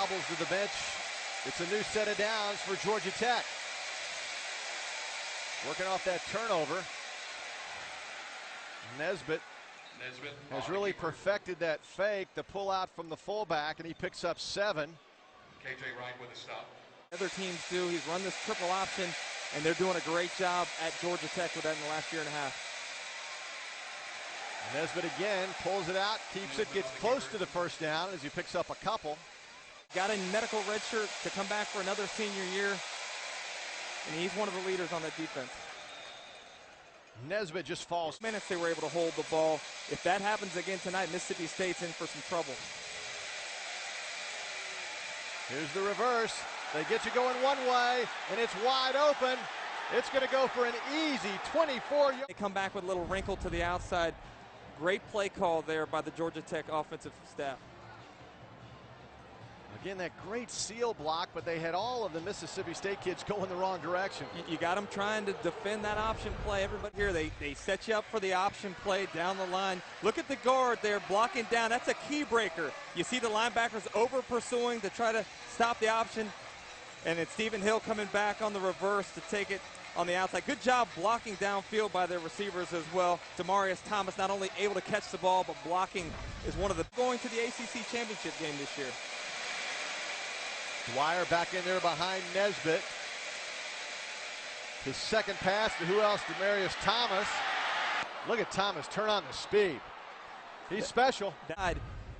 hobbles to the bench. It's a new set of downs for Georgia Tech. Working off that turnover. Nesbitt has really perfected that fake, the pull out from the fullback, and he picks up 7. KJ Wright with a stop. Other teams do. He's run this triple option, and they're doing a great job at Georgia Tech with that in the last year and a half. Nesbitt again pulls it out, keeps it, gets close to the first down as he picks up a couple. Got a medical redshirt to come back for another senior year, and he's one of the leaders on that defense. Nesbitt just falls. Minutes they were able to hold the ball. If that happens again tonight, Mississippi State's in for some trouble. Here's the reverse. They get you going one way, and it's wide open. It's going to go for an easy 24 yards. They come back with a little wrinkle to the outside. Great play call there by the Georgia Tech offensive staff. Again, that great seal block, but they had all of the Mississippi State kids going the wrong direction. You got them trying to defend that option play. Everybody here, they set you up for the option play down the line. Look at the guard there blocking down. That's a key breaker. You see the linebackers over pursuing to try to stop the option. And it's Stephen Hill coming back on the reverse to take it on the outside. Good job blocking downfield by their receivers as well. Demarius Thomas not only able to catch the ball, but blocking is one of the going to the ACC championship game this year. Dwyer back in there behind Nesbitt. His second pass to who else? Demarius Thomas. Look at Thomas turn on the speed. He's special.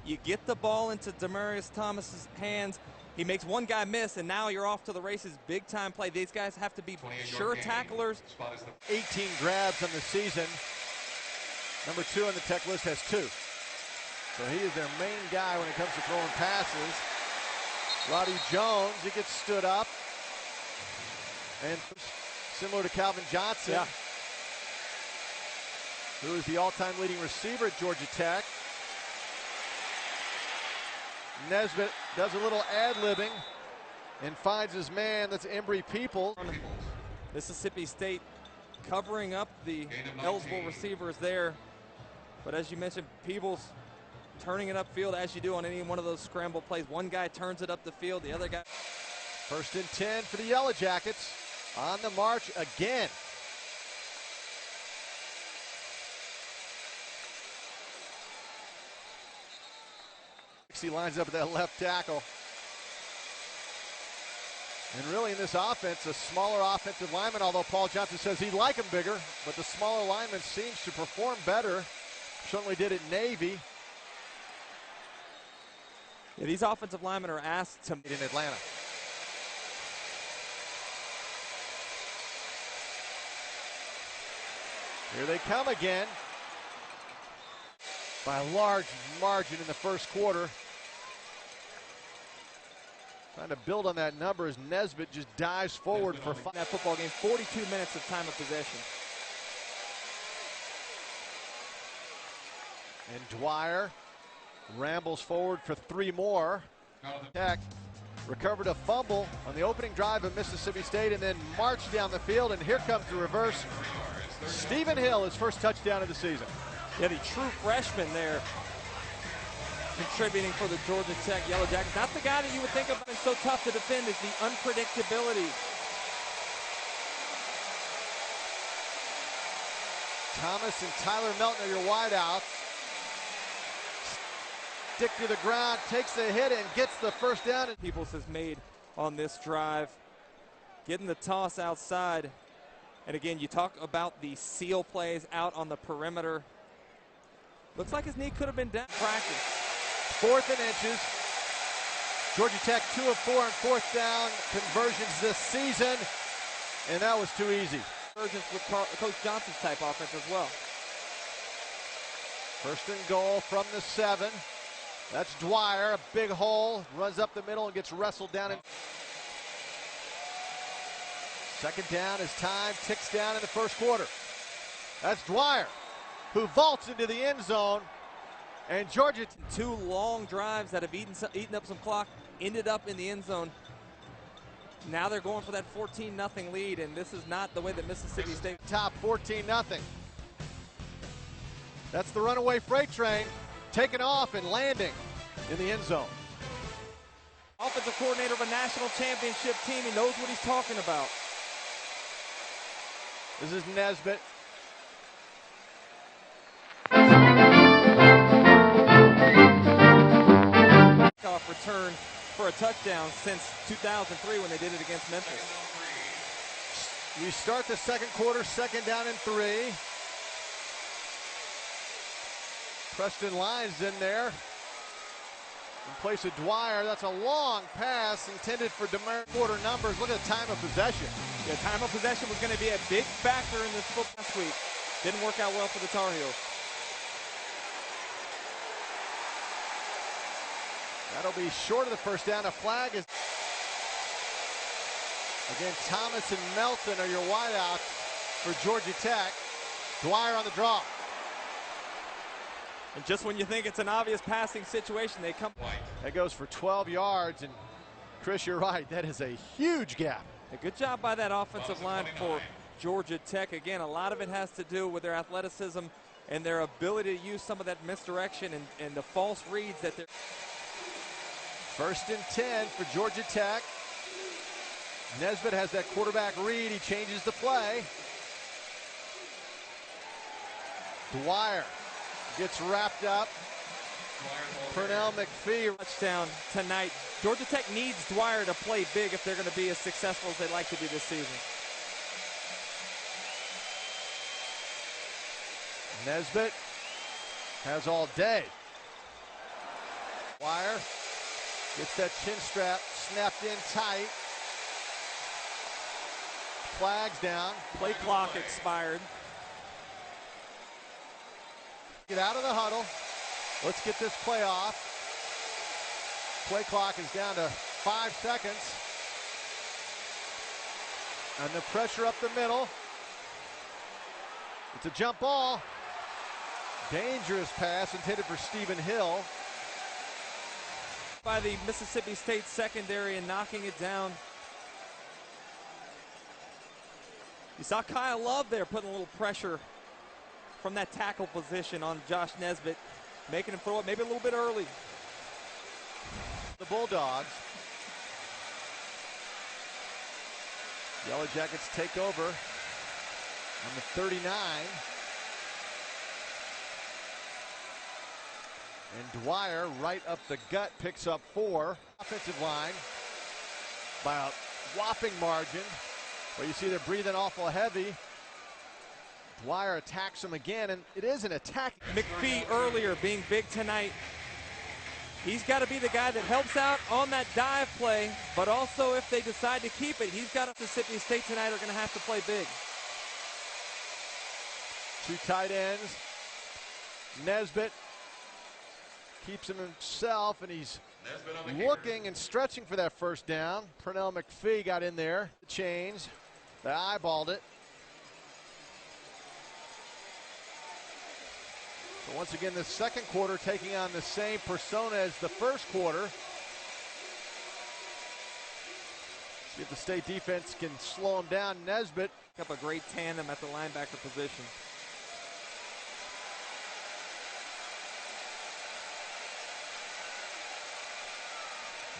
You get the ball into Demarius Thomas's hands. He makes one guy miss, and now you're off to the races. Big time play. These guys have to be sure tacklers. 18 grabs on the season. Number 2 on the Tech list has 2. So he is their main guy when it comes to throwing passes. Roddy Jones, he gets stood up. And similar to Calvin Johnson, who is the all-time leading receiver at Georgia Tech. Nesbitt does a little ad-libbing and finds his man. That's Embry Peoples. Mississippi State covering up the eligible receivers there. But as you mentioned, Peoples turning it upfield as you do on any one of those scramble plays. One guy turns it up the field, the other guy. 1st and 10 for the Yellow Jackets on the march again. He lines up at that left tackle. And really in this offense, a smaller offensive lineman, although Paul Johnson says he'd like him bigger, but the smaller lineman seems to perform better. Certainly did at Navy. Yeah, these offensive linemen are asked to in Atlanta. Here they come again. By a large margin in the first quarter. Trying to build on that number as Nesbitt just dives forward for 5. That football game, 42 minutes of time of possession. And Dwyer rambles forward for 3 more. Tech recovered a fumble on the opening drive of Mississippi State and then marched down the field, and here comes the reverse. Stephen Hill, his first touchdown of the season. Yeah, the true freshman there contributing for the Georgia Tech Yellow Jackets. Not the guy that you would think of as so tough to defend, is the unpredictability. Thomas and Tyler Melton are your wideouts. Stick to the ground, takes the hit and gets the first down. Peoples has made on this drive, getting the toss outside. And again, you talk about the seal plays out on the perimeter. Looks like his knee could have been down. Practice. 4th and inches. Georgia Tech 2 of 4 on 4th down conversions this season, and that was too easy. Convergence with Coach Johnson's type offense as well. 1st and goal from the 7. That's Dwyer, a big hole, runs up the middle and gets wrestled down. 2nd down as time ticks down in the first quarter. That's Dwyer, who vaults into the end zone, and Georgia. 2 long drives that have eaten up some clock, ended up in the end zone. Now they're going for that 14-0 lead, and this is not the way that Mississippi State. Top 14-0. That's the runaway freight train taking off and landing in the end zone. Offensive defensive coordinator of a national championship team. He knows what he's talking about. This is Nesbitt. Off return for a touchdown since 2003 when they did it against Memphis. We start the second quarter, second down and 3. Preston Lyons in there in place of Dwyer. That's a long pass intended for DeMar. Quarter numbers. Look at the time of possession. Yeah, time of possession was going to be a big factor in this football last week. Didn't work out well for the Tar Heels. That'll be short of the first down. A flag is. Again, Thomas and Melton are your wideouts for Georgia Tech. Dwyer on the draw. And just when you think it's an obvious passing situation, they come. That goes for 12 yards. And Chris, you're right. That is a huge gap. A good job by that offensive line for Georgia Tech. Again, a lot of it has to do with their athleticism and their ability to use some of that misdirection and the false reads that they're. First and 10 for Georgia Tech. Nesbitt has that quarterback read. He changes the play. Dwyer gets wrapped up. Pernell McPhee. Touchdown tonight. Georgia Tech needs Dwyer to play big if they're going to be as successful as they'd like to be this season. Nesbitt has all day. Dwyer gets that chin strap snapped in tight. Flags down. Play clock expired. Get out of the huddle. Let's get this play off. Play clock is down to 5 seconds. And the pressure up the middle. It's a jump ball. Dangerous pass intended for Stephen Hill. By the Mississippi State secondary and knocking it down. You saw Kyle Love there putting a little pressure from that tackle position on Josh Nesbitt, making him throw it maybe a little bit early. The Bulldogs. Yellow Jackets take over on the 39. And Dwyer right up the gut picks up 4. Offensive line by a whopping margin. But you see they're breathing awful heavy. Dwyer attacks him again, and it is an attack. McPhee earlier being big tonight. He's got to be the guy that helps out on that dive play, but also if they decide to keep it, he's got Mississippi State tonight are going to have to play big. 2 tight ends. Nesbitt keeps him himself, and he's looking and stretching for that first down. Pernell McPhee got in there. Change. They eyeballed it. So once again, the second quarter taking on the same persona as the first quarter. See if the State defense can slow him down. Nesbitt. Up a great tandem at the linebacker position.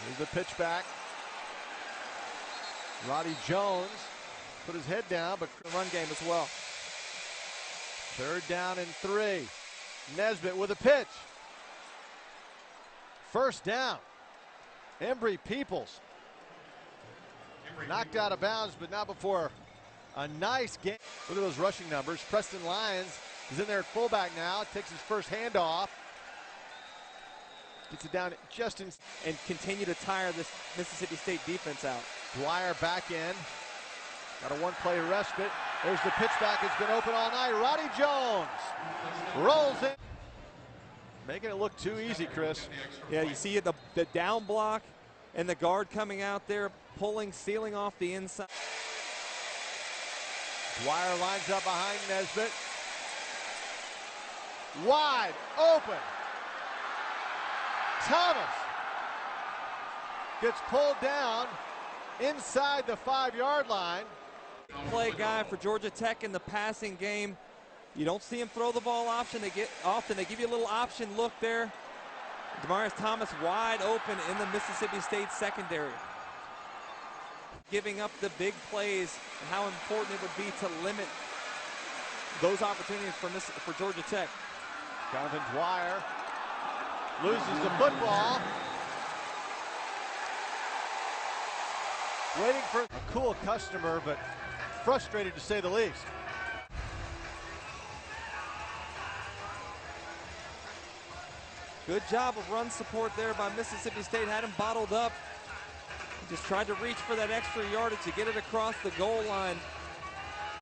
Here's the pitch back. Roddy Jones put his head down, but the run game as well. 3rd down and 3. Nesbitt with a pitch. First down. Embry Peoples knocked out of bounds, but not before a nice game. Look at those rushing numbers. Preston Lyons is in there at fullback now. Takes his first handoff. Gets it down just in. And continue to tire this Mississippi State defense out. Dwyer back in. Got a 1-play respite. There's the pitch back. It's been open all night. Roddy Jones rolls in. Making it look too easy, Chris. Yeah, you see the down block and the guard coming out there, pulling, sealing off the inside. Dwyer lines up behind Nesbitt. Wide open. Thomas gets pulled down inside the 5-yard line. Play guy for Georgia Tech in the passing game. You don't see him throw the ball option. They give you a little option look there. Demarius Thomas wide open in the Mississippi State secondary. Giving up the big plays and how important it would be to limit those opportunities for Georgia Tech. Jonathan Dwyer loses the football. Waiting for a cool customer, but frustrated to say the least. Good job of run support there by Mississippi State. Had him bottled up. Just tried to reach for that extra yardage to get it across the goal line.